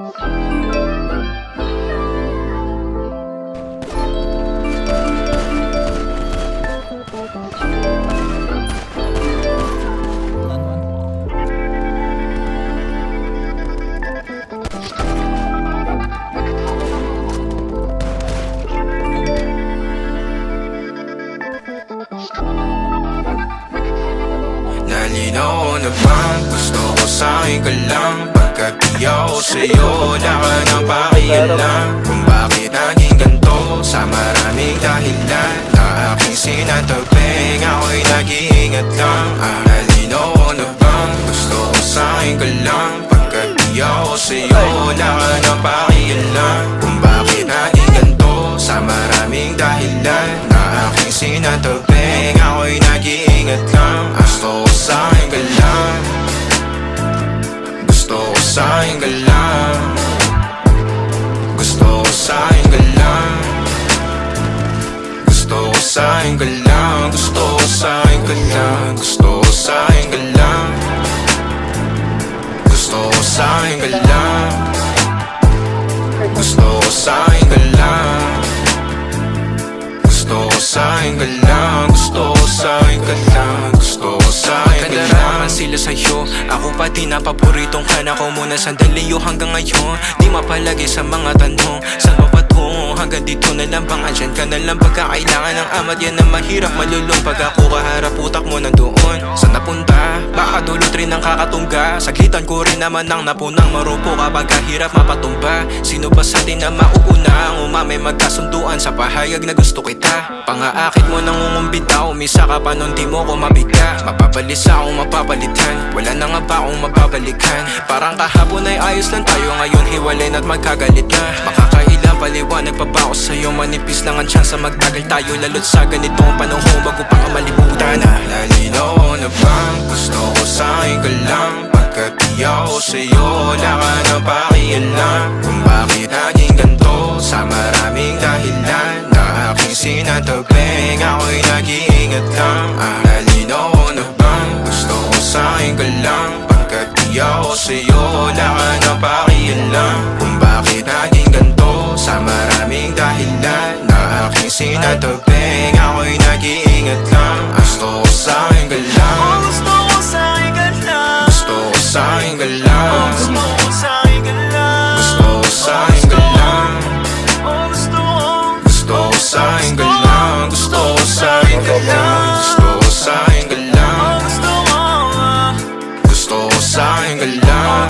Nalinaw na bang gusto ko sa'yo ka lang? Pagkat di ako sa'yo, wala ka nang pakialam. Kung bakit naging ganito sa maraming dahilan na aking sinatagping, ako'y nag-iingat lang. Nalinaw na bang gusto ko sa'yo ka lang? Pagkat di ako sa'yo, wala ka nang pakialam. Kung bakit naging ganito sa maraming dahilan na aking sinatagping, ako'y nag-iingat lang. Gusto ko sa'yo ka lang, gusto ko sa'yo ka lang, gusto ko sa'yo ka lang, gusto ko sa'yo ka lang, gusto ko sa'yo ka lang, gusto ko sa'yo ka lang, gusto ko sa'yo ka lang, gusto ko sa'yo ka lang, gusto ko sa'yo ka lang, gusto ko sa'yo ka lang, gusto ko sa'yo ka lang. Sila sa'yo, ako pati na paboritong ka na ko muna sandali yo hanggang ngayon. Di mapalagi sa mga tanong, saan ba patungo? Hanggang dito na lang bang andyan ka na lang pagkakailangan ng amat? Yan ang mahirap malulong pag ako kaharap utak mo nandoon. Saan napunta? Baka dulot rin ang kakatungga. Saglitan ko rin naman ang napunang marupo kapag kahirap mapatumba. Sino ba sa atin na mauuna ang umamay magkasunduan sa pahayag na gusto kita? Pangaakit mo nang umumbita, umisa ka pa nun di mo ko mabigla. Mapabalisa akong mapapalitan, wala na nga ba akong mapabalikan? Parang kahapon ay ayos lang tayo, ngayon hiwalay na't magkagalit na. Makakailang paliwanag pa ba ako sa'yo? Manipis lang ang tsansa magtagal tayo, lalo't sa ganitong panahon bago pa ka malibutan na. Nalinaw na bang gusto ko sa'yo ka lang? Pagkat di ako sa'yo, wala ka nang pakialam. Kung bakit naging ganito sa maraming dahilan na aking sinatagping, ako'y nag-iingat lang. Nalinaw na bang gusto ko sa'yo ka lang? Pagkat di ako sa'yo, wala ka nang pakialam. Kung bakit naging ganito sa maraming dahilan na aking sinatagping, ako'y nag-iingat lang. Gusto ko sa'yo ka lang, gusto ko sa'yo ka lang, gusto ko sa'yo ka lang, gusto ko sa'yo ka lang, gusto ko sa'yo ka lang, gusto ko sa'yo ka lang, gusto ko sa'yo ka lang, gusto ko sa'yo ka lang, gusto ko sa'yo ka lang.